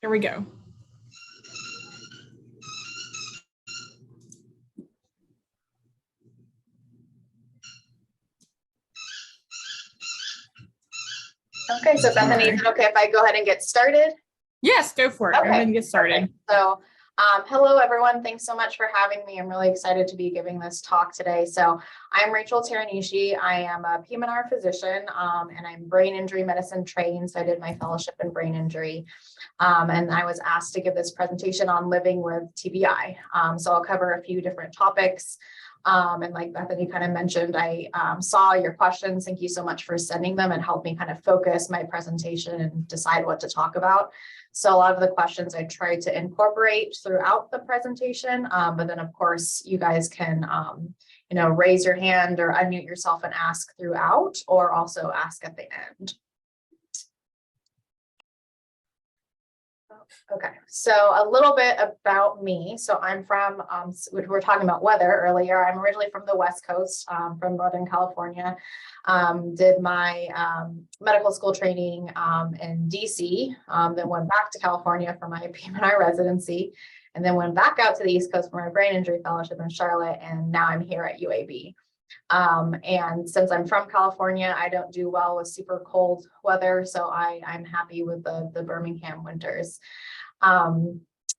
Here we go. Okay, so Bethany, is it okay if I go ahead and get started? Yes, go for it. Okay. Go ahead and get started. Okay. So hello, everyone. Thanks so much for having me. I'm really excited to be giving this talk today. So I'm Rachel Teranishi. I am a PM&R physician, and I'm brain injury medicine trained. So I did my fellowship in brain injury. And I was asked to give this presentation on living with TBI. So I'll cover a few different topics. And like Bethany kind of mentioned, I saw your questions. Thank you so much for sending them and helped me kind of focus my presentation and decide what to talk about. So a lot of the questions I tried to incorporate throughout the presentation, but then of course you guys can, raise your hand or unmute yourself and ask throughout, or also ask at the end. Okay, so a little bit about me. So I'm from, we were talking about weather earlier. I'm originally from the West Coast, from Northern California. Did my medical school training in DC, then went back to California for my PM&R residency, and then went back out to the East Coast for my brain injury fellowship in Charlotte, and now I'm here at UAB. And since I'm from California, I don't do well with super cold weather, so I'm happy with the Birmingham winters.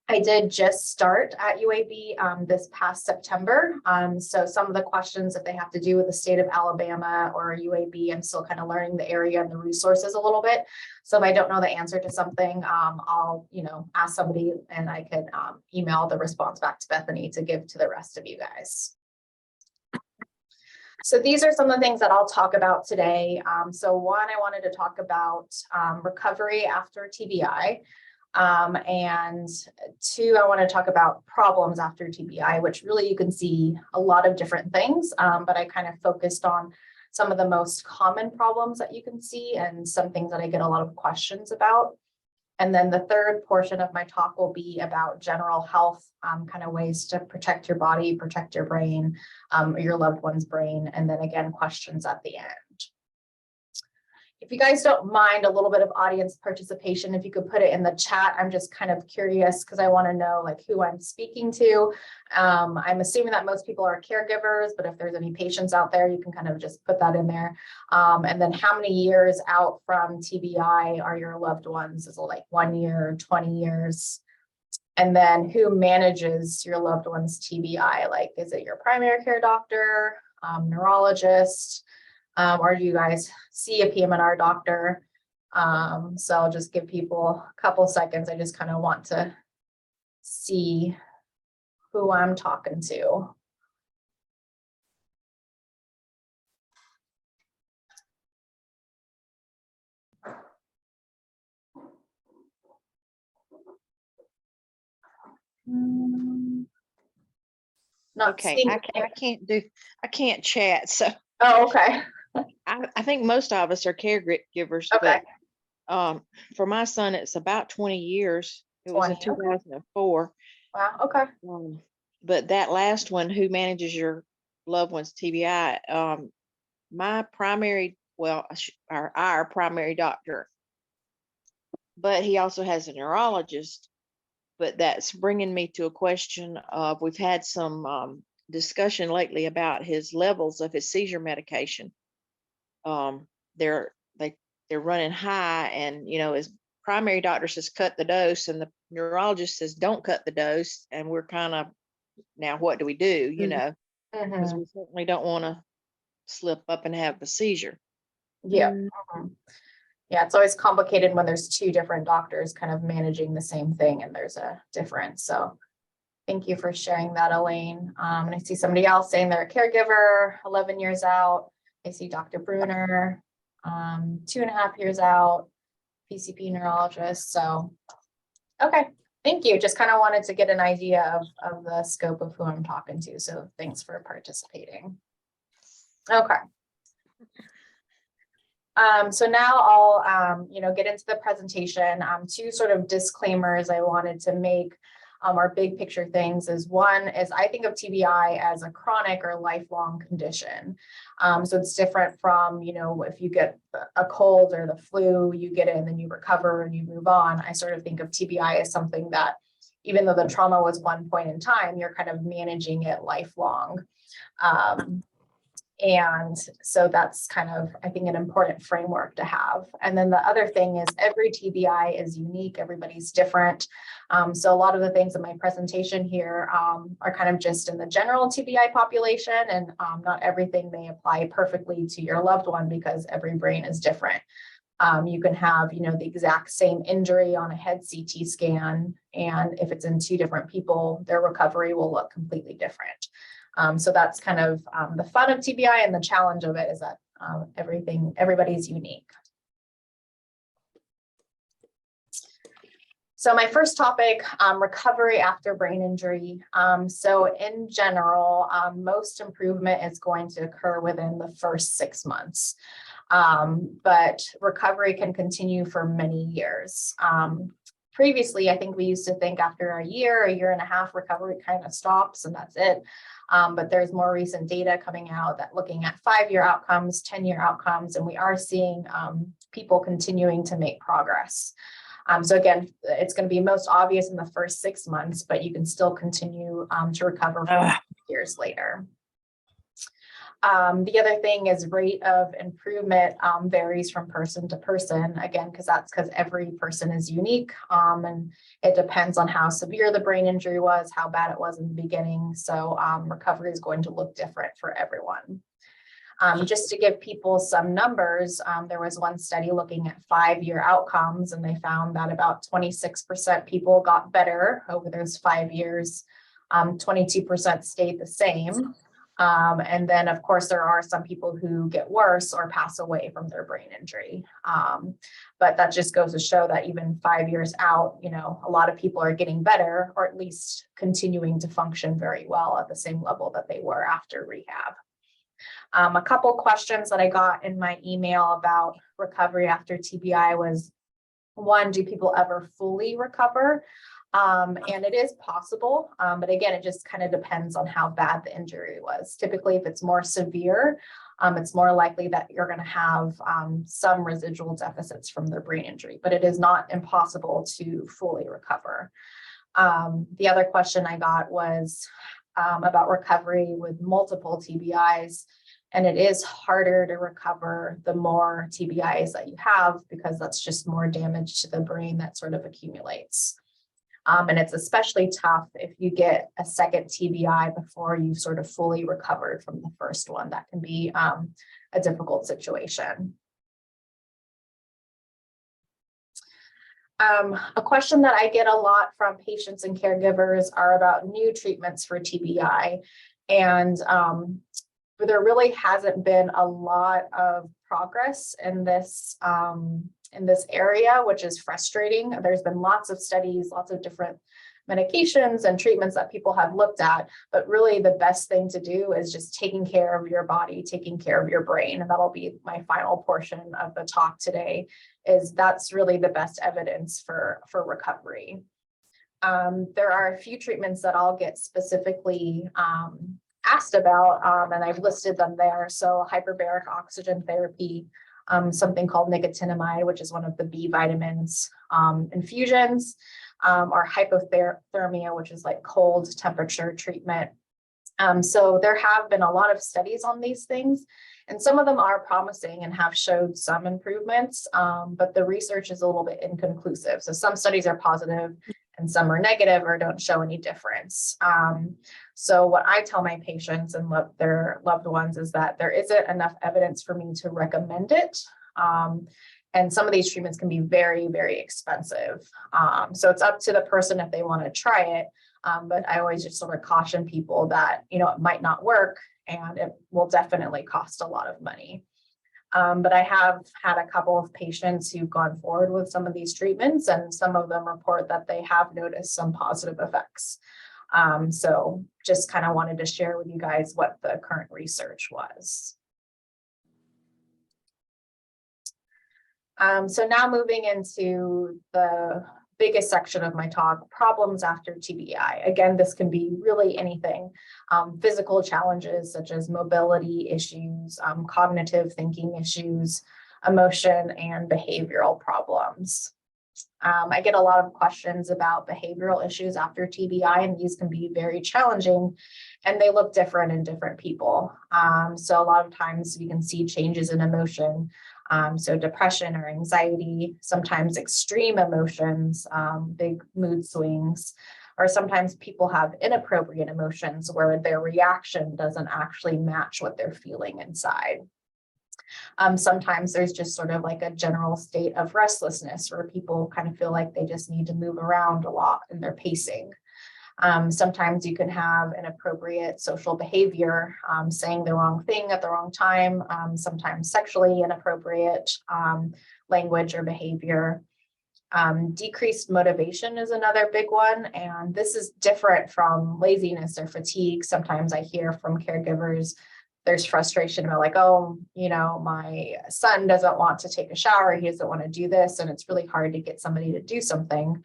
I did just start at UAB this past September. So some of the questions, if they have to do with the state of Alabama or UAB, I'm still kind of learning the area and the resources a little bit. So if I don't know the answer to something, I'll ask somebody and I can email the response back to Bethany to give to the rest of you guys. So these are some of the things that I'll talk about today. So one, I wanted to talk about recovery after TBI. And two, I want to talk about problems after TBI, which really you can see a lot of different things, but I kind of focused on some of the most common problems that you can see and some things that I get a lot of questions about. And then the third portion of my talk will be about general health, kind of ways to protect your body, protect your brain, or your loved one's brain. And then again, questions at the end. If you guys don't mind a little bit of audience participation, if you could put it in the chat, I'm just kind of curious because I want to know like who I'm speaking to. I'm assuming that most people are caregivers, but if there's any patients out there, you can kind of just put that in there. And then how many years out from TBI are your loved ones? Is it like 1 year, 20 years? And then who manages your loved one's TBI? Like, is it your primary care doctor, neurologist? Or do you guys see a PM&R doctor? So I'll just give people a couple seconds. I just kind of want to see who I'm talking to. Not okay, I can't chat. So oh, okay. I think most of us are caregivers, Okay. but for my son, it's about 20 years. It was in 2004. Wow. Okay. But that last one, who manages your loved one's TBI, my primary, our primary doctor, but he also has a neurologist. But that's bringing me to a question of, we've had some discussion lately about his levels of his seizure medication. They're running high, and his primary doctor says cut the dose, and the neurologist says don't cut the dose, and we're kind of, now what do we do? Because we certainly don't want to slip up and have a seizure. Yeah. Yeah, it's always complicated when there's two different doctors kind of managing the same thing and there's a difference. So thank you for sharing that, Elaine. And I see somebody else saying they're a caregiver, 11 years out. I see Dr. Bruner, 2.5 years out, PCP neurologist. So, okay, thank you. Just kind of wanted to get an idea of the scope of who I'm talking to. So thanks for participating. Okay. So now I'll, get into the presentation. Two sort of disclaimers I wanted to make. our big picture things is one is I think of TBI as a chronic or lifelong condition. So it's different from, you know, if you get a cold or the flu, you get it and then you recover and you move on. I sort of think of TBI as something that, even though the trauma was one point in time, you're kind of managing it lifelong. And so that's kind of, I think, an important framework to have. And then the other thing is every TBI is unique. Everybody's different. So a lot of the things in my presentation here are kind of just in the general TBI population, and not everything may apply perfectly to your loved one because every brain is different. You can have, you know, the exact same injury on a head CT scan, and if it's in two different people, their recovery will look completely different. So that's kind of the fun of TBI, and the challenge of it is that everybody's unique. So my first topic, recovery after brain injury. So in general, most improvement is going to occur within the first 6 months. But recovery can continue for many years. Previously, I think we used to think after a year and a half, recovery kind of stops and that's it. But there's more recent data coming out that looking at 5-year outcomes, 10-year outcomes, and we are seeing people continuing to make progress. So again, it's going to be most obvious in the first 6 months, but you can still continue to recover for years later. The other thing is rate of improvement varies from person to person, again, because every person is unique, and it depends on how severe the brain injury was, how bad it was in the beginning. So recovery is going to look different for everyone. Just to give people some numbers, there was one study looking at 5-year outcomes, and they found that about 26% people got better over those 5 years, 22% stayed the same. And then, of course, there are some people who get worse or pass away from their brain injury. But that just goes to show that even 5 years out, you know, a lot of people are getting better, or at least continuing to function very well at the same level that they were after rehab. A couple questions that I got in my email about recovery after TBI was, one, do people ever fully recover? And it is possible, but again, it just kind of depends on how bad the injury was. Typically, if it's more severe, it's more likely that you're going to have some residual deficits from the brain injury, but it is not impossible to fully recover. The other question I got was about recovery with multiple TBIs, and it is harder to recover the more TBIs that you have because that's just more damage to the brain that sort of accumulates. And it's especially tough if you get a second TBI before you've sort of fully recovered from the first one. That can be a difficult situation. A question that I get a lot from patients and caregivers are about new treatments for TBI. And there really hasn't been a lot of progress in this area, which is frustrating. There's been lots of studies, lots of different medications and treatments that people have looked at, but really the best thing to do is just taking care of your body, taking care of your brain. And that'll be my final portion of the talk today, is that's really the best evidence for recovery. There are a few treatments that I'll get specifically asked about, and I've listed them there. So hyperbaric oxygen therapy, something called nicotinamide, which is one of the B vitamins, infusions, or hypothermia, which is like cold temperature treatment. So there have been a lot of studies on these things, and some of them are promising and have showed some improvements, but the research is a little bit inconclusive. So some studies are positive and some are negative or don't show any difference. So what I tell my patients and their loved ones is that there isn't enough evidence for me to recommend it. And some of these treatments can be very, very expensive. So it's up to the person if they want to try it. But I always just sort of caution people that, you know, it might not work and it will definitely cost a lot of money. But I have had a couple of patients who've gone forward with some of these treatments, and some of them report that they have noticed some positive effects. So just kind of wanted to share with you guys what the current research was. So now moving into the biggest section of my talk, problems after TBI. Again, this can be really anything, physical challenges such as mobility issues, cognitive thinking issues, emotion and behavioral problems. I get a lot of questions about behavioral issues after TBI, and these can be very challenging and they look different in different people. So a lot of times we can see changes in emotion. So depression or anxiety, sometimes extreme emotions, big mood swings, or sometimes people have inappropriate emotions where their reaction doesn't actually match what they're feeling inside. Sometimes there's just sort of like a general state of restlessness where people kind of feel like they just need to move around a lot in their pacing. Sometimes you can have inappropriate social behavior, saying the wrong thing at the wrong time, sometimes sexually inappropriate language or behavior. Decreased motivation is another big one, and this is different from laziness or fatigue. Sometimes I hear from caregivers there's frustration about like, oh, you know, my son doesn't want to take a shower, he doesn't want to do this, and it's really hard to get somebody to do something.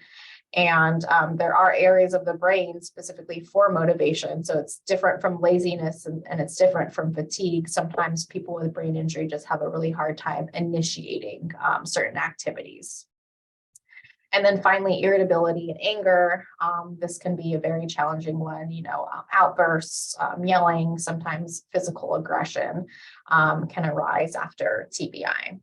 And there are areas of the brain specifically for motivation. So it's different from laziness and it's different from fatigue. Sometimes people with brain injury just have a really hard time initiating certain activities. And then finally, irritability and anger. This can be a very challenging one, you know, outbursts, yelling, sometimes physical aggression can arise after TBI.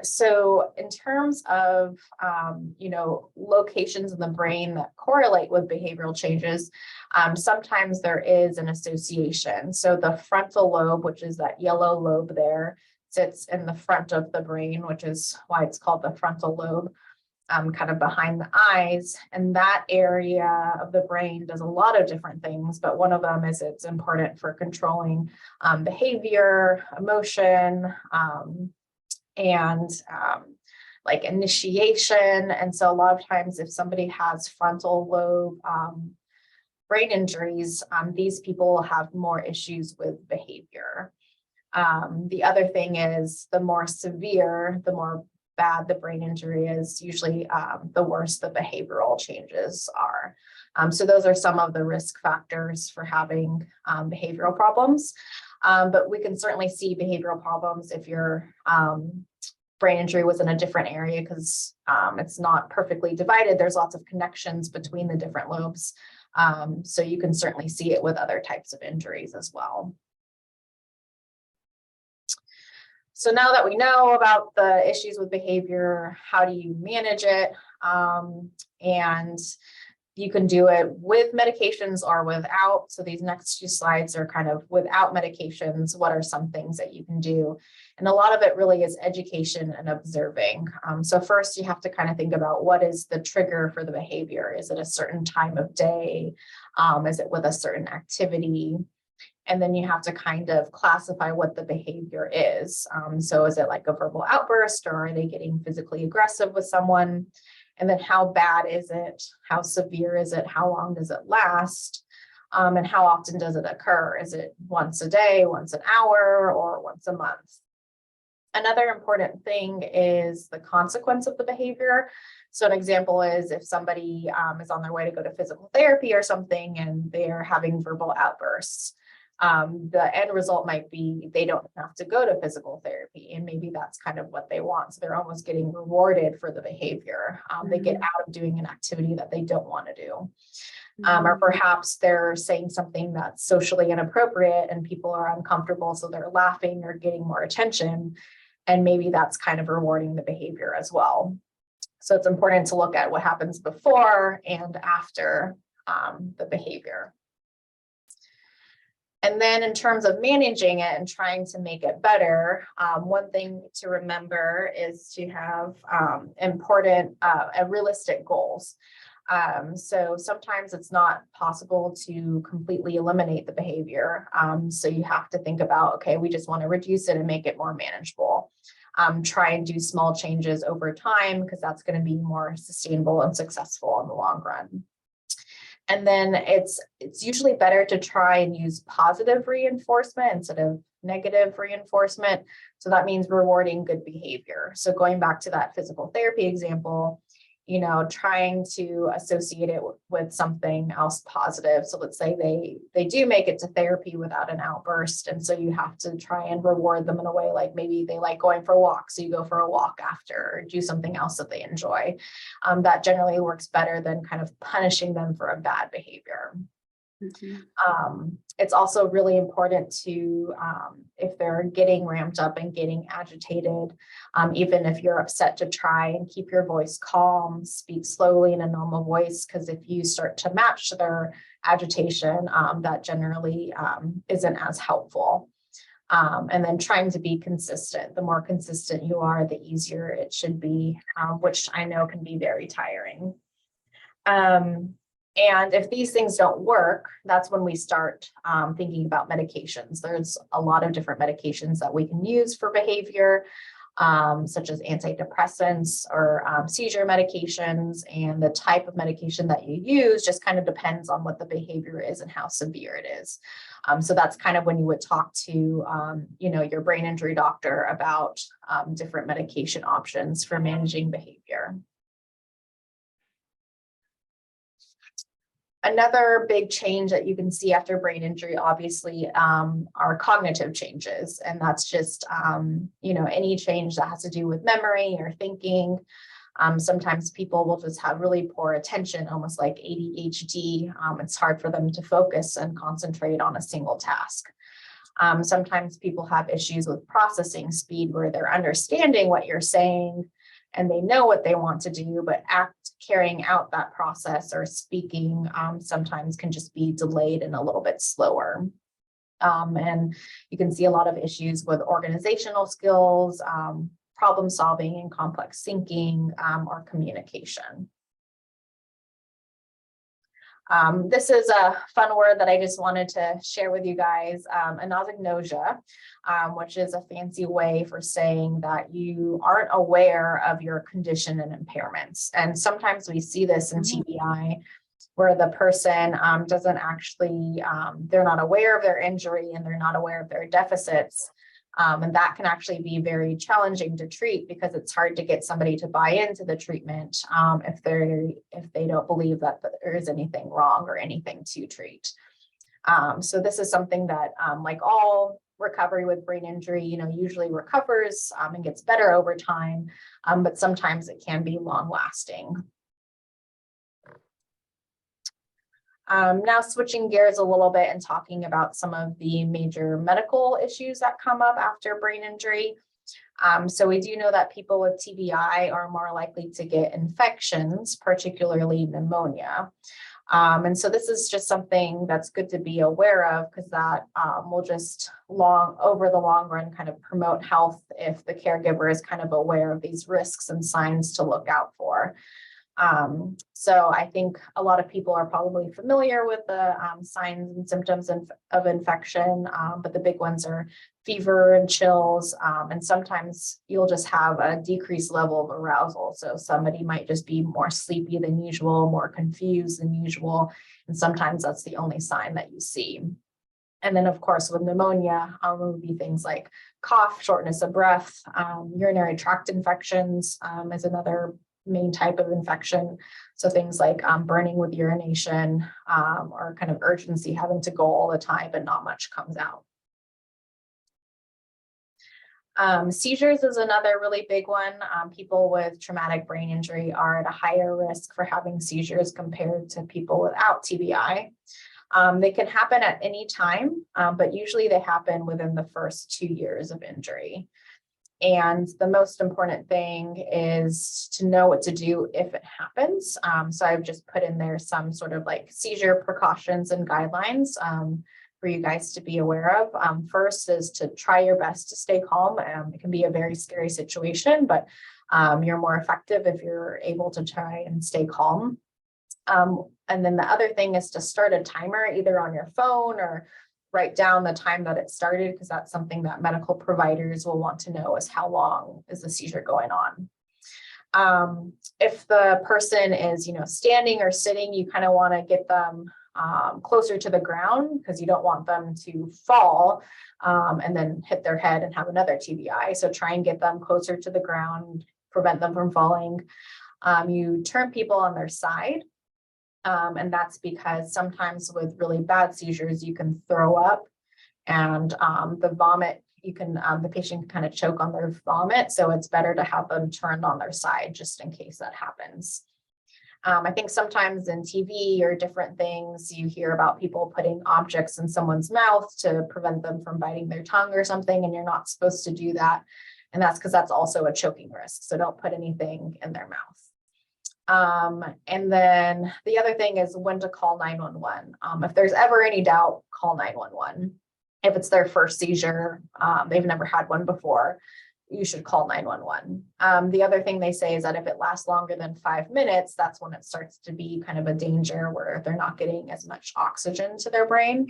So in terms of, you know, locations in the brain that correlate with behavioral changes, sometimes there is an association. So the frontal lobe, which is that yellow lobe there, sits in the front of the brain, which is why it's called the frontal lobe, kind of behind the eyes. And that area of the brain does a lot of different things, but one of them is it's important for controlling behavior, emotion, and like initiation. And so a lot of times if somebody has frontal lobe brain injuries, these people will have more issues with behavior. The other thing is the more severe, the more bad the brain injury is, usually the worse the behavioral changes are. So those are some of the risk factors for having behavioral problems. But we can certainly see behavioral problems if your brain injury was in a different area, because it's not perfectly divided. There's lots of connections between the different lobes. So you can certainly see it with other types of injuries as well. So now that we know about the issues with behavior, how do you manage it? And you can do it with medications or without. So these next few slides are kind of without medications. What are some things that you can do? And a lot of it really is education and observing. So first you have to kind of think about what is the trigger for the behavior. Is it a certain time of day? Is it with a certain activity? And then you have to kind of classify what the behavior is. So is it like a verbal outburst, or are they getting physically aggressive with someone? And then how bad is it? How severe is it? How long does it last? And how often does it occur? Is it once a day, once an hour, or once a month? Another important thing is the consequence of the behavior. So an example is if somebody is on their way to go to physical therapy or something and they're having verbal outbursts. The end result might be they don't have to go to physical therapy, and maybe that's kind of what they want. So they're almost getting rewarded for the behavior. They get out of doing an activity that they don't want to do. Or perhaps they're saying something that's socially inappropriate and people are uncomfortable, so they're laughing or getting more attention, and maybe that's kind of rewarding the behavior as well. So it's important to look at what happens before and after the behavior. And then in terms of managing it and trying to make it better, one thing to remember is to have realistic goals. So sometimes it's not possible to completely eliminate the behavior. So you have to think about, okay, we just want to reduce it and make it more manageable. Try and do small changes over time, because that's going to be more sustainable and successful in the long run. And then it's usually better to try and use positive reinforcement instead of negative reinforcement. So that means rewarding good behavior. So going back to that physical therapy example, you know, trying to associate it with something else positive. So let's say they do make it to therapy without an outburst. And so you have to try and reward them in a way, like maybe they like going for a walk. So you go for a walk after, or do something else that they enjoy. That generally works better than kind of punishing them for a bad behavior. It's also really important to, if they're getting ramped up and getting agitated, even if you're upset, to try and keep your voice calm, speak slowly in a normal voice, because if you start to match their agitation, that generally isn't as helpful. And then trying to be consistent. The more consistent you are, the easier it should be, which I know can be very tiring. And if these things don't work, that's when we start thinking about medications. There's a lot of different medications that we can use for behavior, such as antidepressants or seizure medications. And the type of medication that you use just kind of depends on what the behavior is and how severe it is. So that's kind of when you would talk to, you know, your brain injury doctor about different medication options for managing behavior. Another big change that you can see after brain injury, obviously, are cognitive changes. And that's just, you know, any change that has to do with memory or thinking. Sometimes people will just have really poor attention, almost like ADHD. It's hard for them to focus and concentrate on a single task. Sometimes people have issues with processing speed, where they're understanding what you're saying and they know what they want to do, but carrying out that process or speaking sometimes can just be delayed and a little bit slower. And you can see a lot of issues with organizational skills, problem solving and complex thinking, or communication. This is a fun word that I just wanted to share with you guys, anosognosia, which is a fancy way for saying that you aren't aware of your condition and impairments. And sometimes we see this in TBI, where the person doesn't actually, they're not aware of their injury and they're not aware of their deficits. And that can actually be very challenging to treat, because it's hard to get somebody to buy into the treatment if they don't believe that there is anything wrong or anything to treat. So this is something that, like all recovery with brain injury, you know, usually recovers and gets better over time, but sometimes it can be long lasting. Now switching gears a little bit and talking about some of the major medical issues that come up after brain injury. So we do know that people with TBI are more likely to get infections, particularly pneumonia. And so this is just something that's good to be aware of, because that will just over the long run kind of promote health if the caregiver is kind of aware of these risks and signs to look out for. So I think a lot of people are probably familiar with the signs and symptoms of infection, but the big ones are fever and chills, and sometimes you'll just have a decreased level of arousal. So somebody might just be more sleepy than usual, more confused than usual, and sometimes that's the only sign that you see. And then, of course, with pneumonia, it would be things like cough, shortness of breath, urinary tract infections is another main type of infection. So things like burning with urination, or kind of urgency, having to go all the time, but not much comes out. Seizures is another really big one. People with traumatic brain injury are at a higher risk for having seizures compared to people without TBI. They can happen at any time, but usually they happen within the first 2 years of injury. And the most important thing is to know what to do if it happens. So I've just put in there some sort of like seizure precautions and guidelines for you guys to be aware of. First is to try your best to stay calm. It can be a very scary situation, but you're more effective if you're able to try and stay calm. And then the other thing is to start a timer either on your phone or write down the time that it started, because that's something that medical providers will want to know, is how long is the seizure going on. If the person is, standing or sitting, you kind of want to get them closer to the ground because you don't want them to fall and then hit their head and have another TBI. So try and get them closer to the ground, prevent them from falling. You turn people on their side. And that's because sometimes with really bad seizures, you can throw up and the vomit, the patient can kind of choke on their vomit. So it's better to have them turned on their side just in case that happens. I think sometimes in TV or different things, you hear about people putting objects in someone's mouth to prevent them from biting their tongue or something, and you're not supposed to do that. And that's because that's also a choking risk. So don't put anything in their mouth. And then the other thing is when to call 911. If there's ever any doubt, call 911. If it's their first seizure, they've never had one before, you should call 911. The other thing they say is that if it lasts longer than 5 minutes, that's when it starts to be kind of a danger where they're not getting as much oxygen to their brain.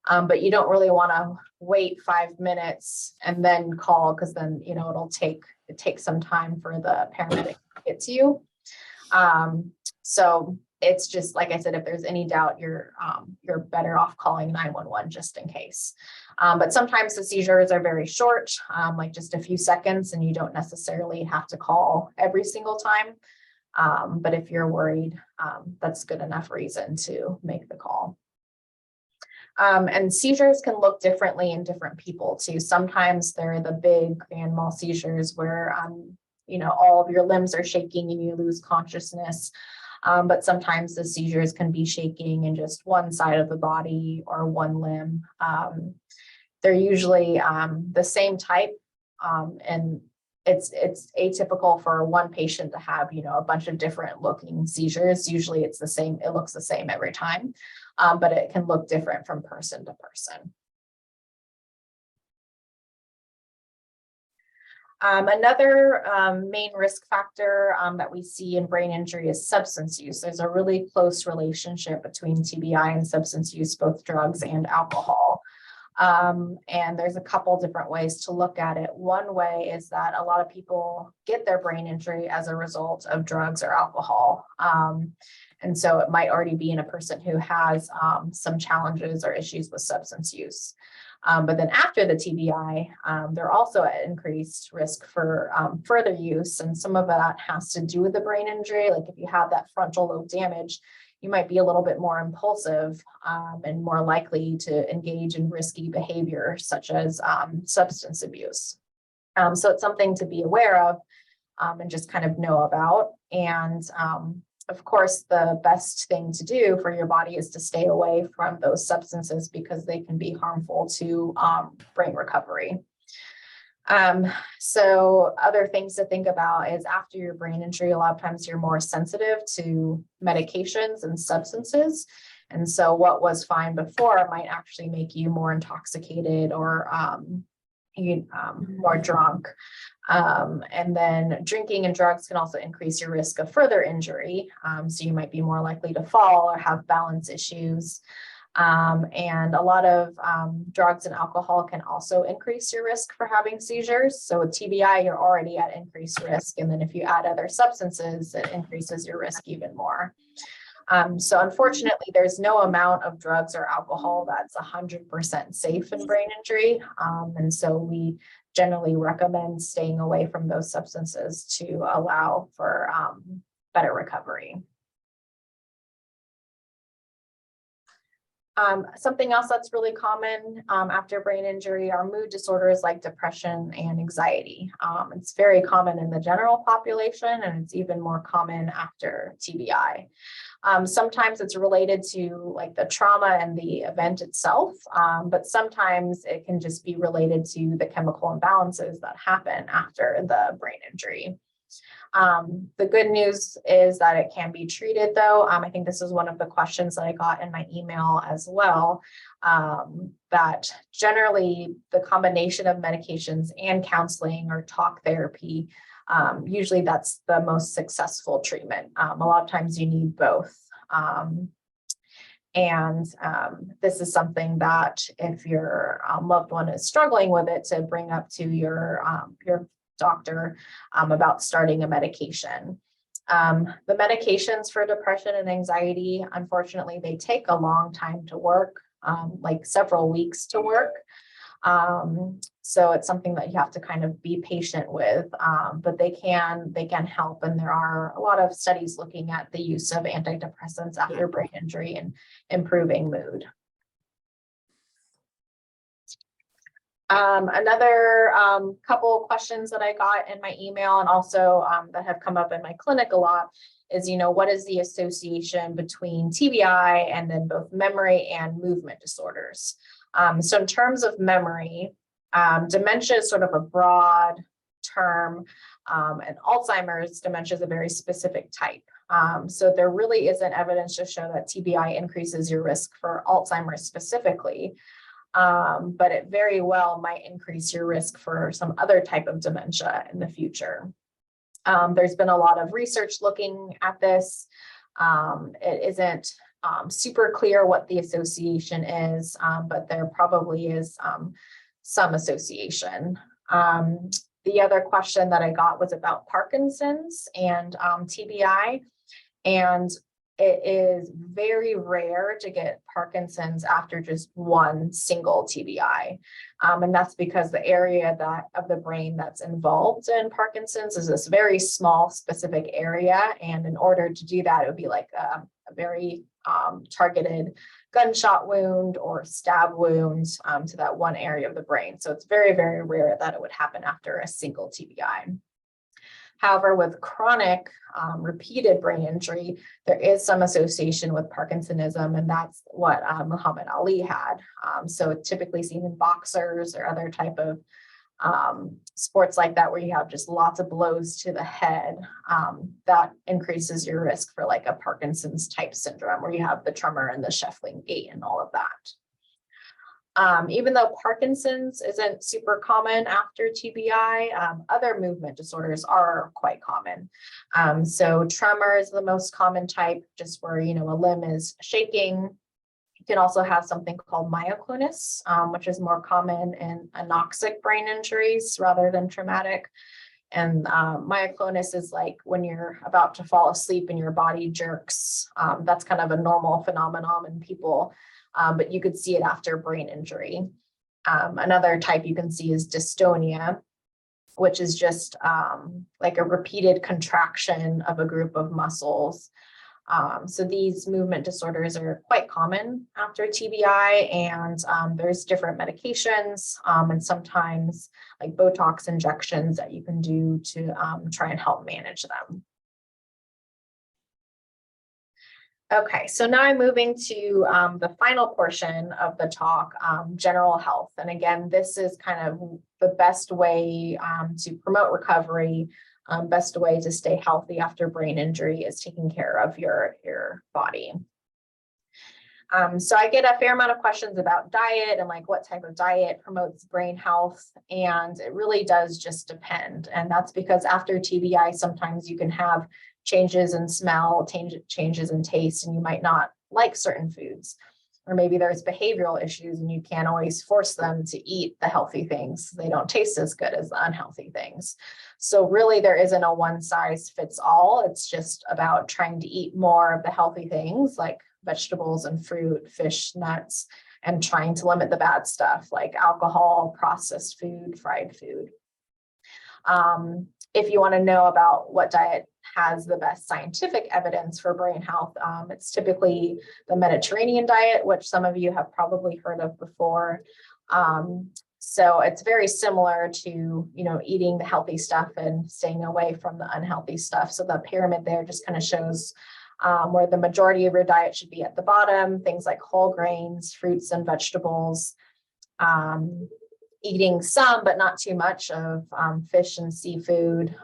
But you don't really want to wait 5 minutes and then call, because then, it takes some time for the paramedic to get to you. So it's just, like I said, if there's any doubt, you're better off calling 911 just in case. But sometimes the seizures are very short, like just a few seconds, and you don't necessarily have to call every single time. But if you're worried, that's good enough reason to make the call. And seizures can look differently in different people too. Sometimes they're the big grand mal seizures where, all of your limbs are shaking and you lose consciousness. But sometimes the seizures can be shaking in just one side of the body or one limb. They're usually the same type, and it's atypical for one patient to have, a bunch of different looking seizures. Usually it's the same, it looks the same every time, but it can look different from person to person. Another main risk factor that we see in brain injury is substance use. There's a really close relationship between TBI and substance use, both drugs and alcohol. And there's a couple different ways to look at it. One way is that a lot of people get their brain injury as a result of drugs or alcohol. And so it might already be in a person who has some challenges or issues with substance use. But then after the TBI, they're also at increased risk for further use. And some of that has to do with the brain injury. Like if you have that frontal lobe damage, you might be a little bit more impulsive and more likely to engage in risky behavior, such as substance abuse. So it's something to be aware of and just kind of know about. And of course, the best thing to do for your body is to stay away from those substances because they can be harmful to brain recovery. So other things to think about is after your brain injury, a lot of times you're more sensitive to medications and substances. And so what was fine before might actually make you more intoxicated or more drunk. And then drinking and drugs can also increase your risk of further injury. So you might be more likely to fall or have balance issues. And a lot of drugs and alcohol can also increase your risk for having seizures. So with TBI, you're already at increased risk. And then if you add other substances, it increases your risk even more. So unfortunately, there's no amount of drugs or alcohol that's 100% safe in brain injury. And so we generally recommend staying away from those substances to allow for better recovery. Something else that's really common after brain injury are mood disorders like depression and anxiety. It's very common in the general population, and it's even more common after TBI. Sometimes it's related to like the trauma and the event itself, but sometimes it can just be related to the chemical imbalances that happen after the brain injury. The good news is that it can be treated though. I think this is one of the questions that I got in my email as well, that generally the combination of medications and counseling or talk therapy, usually that's the most successful treatment. A lot of times you need both. This is something that if your loved one is struggling with it, to bring up to your doctor about starting a medication. The medications for depression and anxiety, unfortunately, they take a long time to work, like several weeks to work. So it's something that you have to kind of be patient with, but they can help. And there are a lot of studies looking at the use of antidepressants after brain injury and improving mood. Another couple questions that I got in my email and also that have come up in my clinic a lot is, what is the association between TBI and then both memory and movement disorders? So in terms of memory, dementia is sort of a broad term, and Alzheimer's dementia is a very specific type. So there really isn't evidence to show that TBI increases your risk for Alzheimer's specifically. But it very well might increase your risk for some other type of dementia in the future. There's been a lot of research looking at this. It isn't super clear what the association is, but there probably is some association. The other question that I got was about Parkinson's and TBI, and it is very rare to get Parkinson's after just one single TBI. And that's because the area of the brain that's involved in Parkinson's is this very small specific area. And in order to do that, it would be like a very targeted gunshot wound or stab wound to that one area of the brain. So it's very, very rare that it would happen after a single TBI. However, with chronic repeated brain injury, there is some association with Parkinsonism, and that's what Muhammad Ali had. So it's typically seen in boxers or other type of sports like that, where you have just lots of blows to the head. That increases your risk for like a Parkinson's type syndrome, where you have the tremor and the shuffling gait and all of that. Even though Parkinson's isn't super common after TBI, other movement disorders are quite common. So tremor is the most common type, just where, a limb is shaking. You can also have something called myoclonus, which is more common in anoxic brain injuries rather than traumatic. And myoclonus is like when you're about to fall asleep and your body jerks. That's kind of a normal phenomenon in people. But you could see it after brain injury. Another type you can see is dystonia, which is just like a repeated contraction of a group of muscles. So these movement disorders are quite common after TBI, and there's different medications and sometimes like Botox injections that you can do to try and help manage them. Okay, so now I'm moving to the final portion of the talk, general health. And again, this is kind of the best way to promote recovery, best way to stay healthy after brain injury is taking care of your body. So I get a fair amount of questions about diet and like what type of diet promotes brain health. And it really does just depend. And that's because after TBI, sometimes you can have changes in smell, changes in taste, and you might not like certain foods. Or maybe there's behavioral issues and you can't always force them to eat the healthy things. They don't taste as good as the unhealthy things. So really there isn't a one size fits all. It's just about trying to eat more of the healthy things like vegetables and fruit, fish, nuts, and trying to limit the bad stuff like alcohol, processed food, fried food. If you want to know about what diet has the best scientific evidence for brain health, it's typically the Mediterranean diet, which some of you have probably heard of before. So it's very similar to, eating the healthy stuff and staying away from the unhealthy stuff. So the pyramid there just kind of shows where the majority of your diet should be at the bottom, things like whole grains, fruits and vegetables, eating some, but not too much of fish and seafood,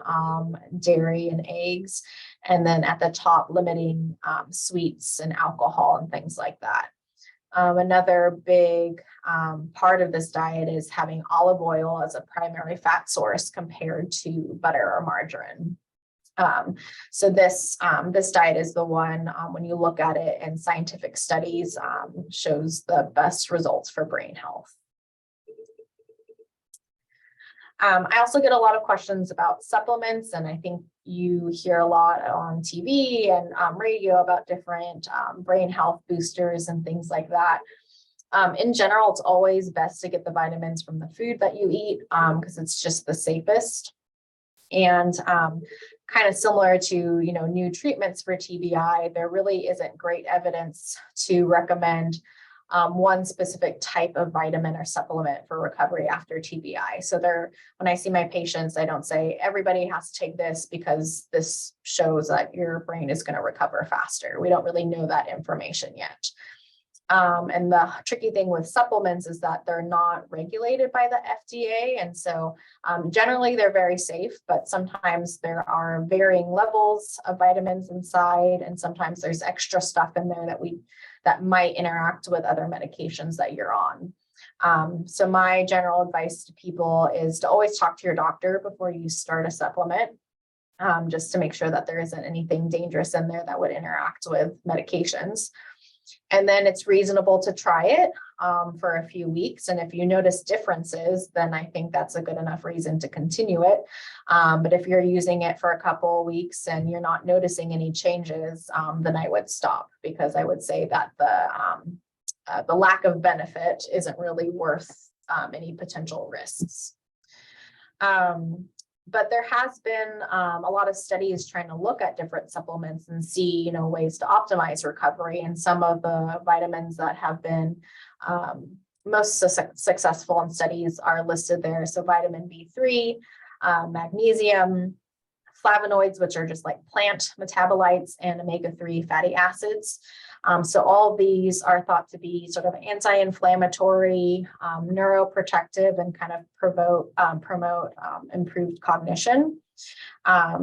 dairy and eggs. And then at the top, limiting sweets and alcohol and things like that. Another big part of this diet is having olive oil as a primary fat source compared to butter or margarine. So this diet is the one, when you look at it in scientific studies, shows the best results for brain health. I also get a lot of questions about supplements, and I think you hear a lot on TV and radio about different brain health boosters and things like that. In general, it's always best to get the vitamins from the food that you eat because it's just the safest. And kind of similar to, new treatments for TBI, there really isn't great evidence to recommend one specific type of vitamin or supplement for recovery after TBI. So when I see my patients, I don't say everybody has to take this because this shows that your brain is going to recover faster. We don't really know that information yet. And the tricky thing with supplements is that they're not regulated by the FDA. And so generally they're very safe, but sometimes there are varying levels of vitamins inside. And sometimes there's extra stuff in there that might interact with other medications that you're on. So my general advice to people is to always talk to your doctor before you start a supplement, just to make sure that there isn't anything dangerous in there that would interact with medications. And then it's reasonable to try it for a few weeks. And if you notice differences, then I think that's a good enough reason to continue it. But if you're using it for a couple of weeks and you're not noticing any changes, then I would stop, because I would say that the lack of benefit isn't really worth any potential risks. But there has been a lot of studies trying to look at different supplements and see, ways to optimize recovery. And some of the vitamins that have been most successful in studies are listed there. So vitamin B3, magnesium, flavonoids, which are just like plant metabolites, and omega-3 fatty acids. So all of these are thought to be sort of anti-inflammatory, neuroprotective, and kind of promote improved cognition.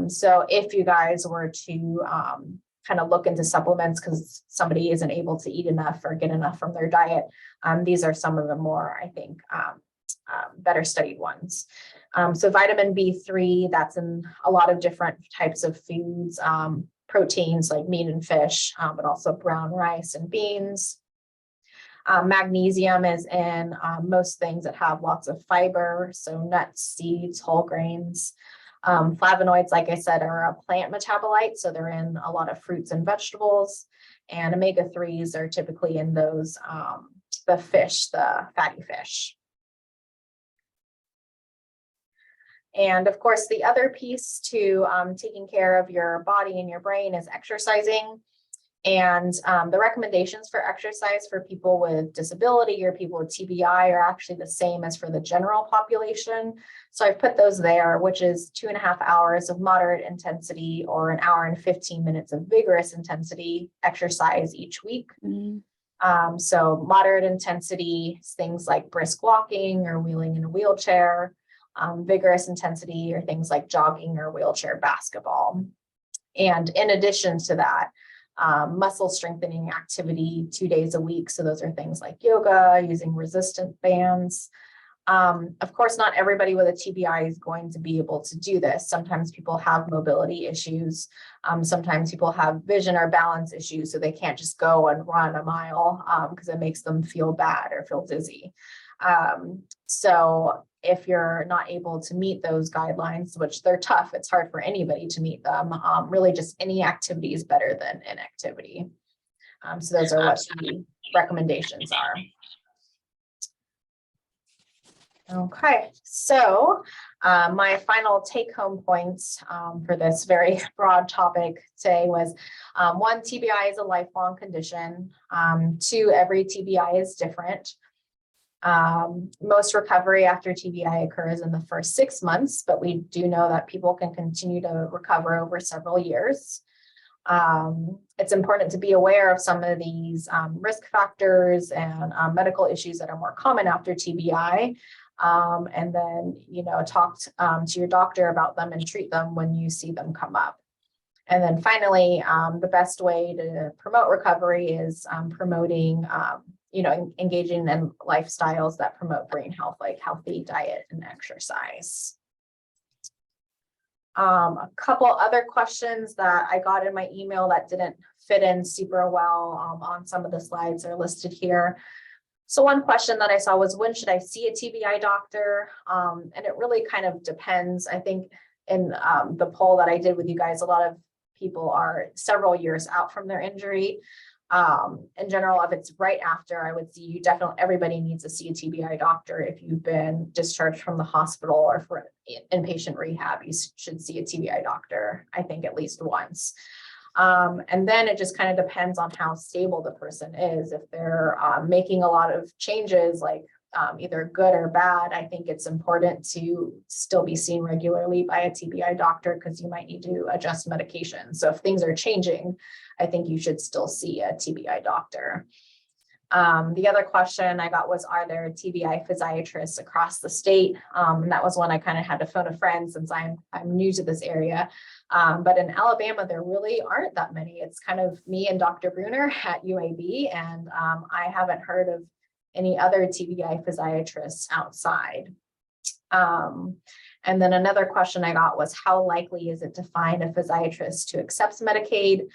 So if you guys were to kind of look into supplements because somebody isn't able to eat enough or get enough from their diet, these are some of the more, I think, better studied ones. So vitamin B3, that's in a lot of different types of foods, proteins like meat and fish, but also brown rice and beans. Magnesium is in most things that have lots of fiber, so nuts, seeds, whole grains. Flavonoids, like I said, are a plant metabolite, so they're in a lot of fruits and vegetables. And omega-3s are typically in those, the fatty fish. And of course, the other piece to taking care of your body and your brain is exercising. And the recommendations for exercise for people with disability or people with TBI are actually the same as for the general population. So I've put those there, which is 2.5 hours of moderate intensity or 1 hour and 15 minutes of vigorous intensity exercise each week. Mm-hmm. So moderate intensity, things like brisk walking or wheeling in a wheelchair. Vigorous intensity or things like jogging or wheelchair basketball. And in addition to that, muscle strengthening activity 2 days a week. So those are things like yoga, using resistance bands. Of course, not everybody with a TBI is going to be able to do this. Sometimes people have mobility issues. Sometimes people have vision or balance issues, so they can't just go and run a mile because it makes them feel bad or feel dizzy. So if you're not able to meet those guidelines, which they're tough, it's hard for anybody to meet them. Really just any activity is better than inactivity. So those are what the recommendations are. Okay, so my final take-home points for this very broad topic today was 1, TBI is a lifelong condition. 2, every TBI is different. Most recovery after TBI occurs in the first 6 months, but we do know that people can continue to recover over several years. It's important to be aware of some of these risk factors and medical issues that are more common after TBI. And then, talk to your doctor about them and treat them when you see them come up. And then finally, the best way to promote recovery is promoting engaging in lifestyles that promote brain health, like healthy diet and exercise. A couple other questions that I got in my email that didn't fit in super well on some of the slides are listed here. So one question that I saw was, when should I see a TBI doctor? And it really kind of depends. I think in the poll that I did with you guys, a lot of people are several years out from their injury. In general, if it's right after, I would see you definitely, everybody needs to see a TBI doctor. If you've been discharged from the hospital or for inpatient rehab, you should see a TBI doctor, I think at least once. And then it just kind of depends on how stable the person is. If they're making a lot of changes, like either good or bad, I think it's important to still be seen regularly by a TBI doctor, because you might need to adjust medication. So if things are changing, I think you should still see a TBI doctor. The other question I got was, are there TBI physiatrists across the state? And that was one I kind of had to phone a friend, since I'm new to this area. But in Alabama, there really aren't that many. It's kind of me and Dr. Bruner at UAB, and I haven't heard of any other TBI physiatrists outside. And then another question I got was, how likely is it to find a physiatrist to accept Medicaid?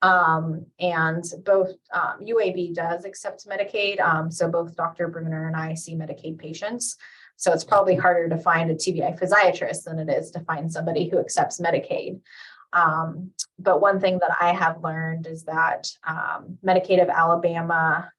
And both UAB does accept Medicaid. So both Dr. Bruner and I see Medicaid patients. So it's probably harder to find a TBI physiatrist than it is to find somebody who accepts Medicaid. But one thing that I have learned is that Medicaid of Alabama,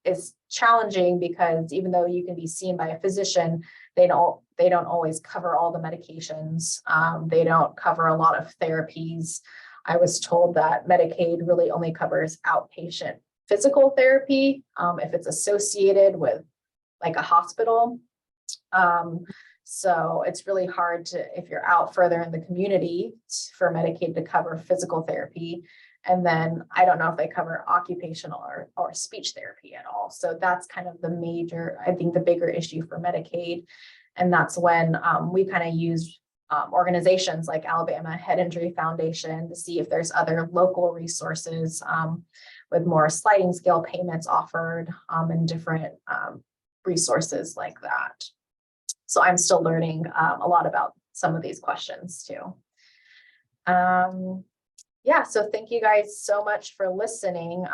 is challenging, because even though you can be seen by a physician, they don't always cover all the medications. They don't cover a lot of therapies. I was told that Medicaid really only covers outpatient physical therapy if it's associated with like a hospital. So it's really hard if you're out further in the community, for Medicaid to cover physical therapy. And then I don't know if they cover occupational or speech therapy at all. So that's kind of the bigger issue for Medicaid. And that's when we kind of use organizations like Alabama Head Injury Foundation to see if there's other local resources with more sliding scale payments offered and different resources like that. So I'm still learning a lot about some of these questions too. Yeah, so thank you guys so much for listening.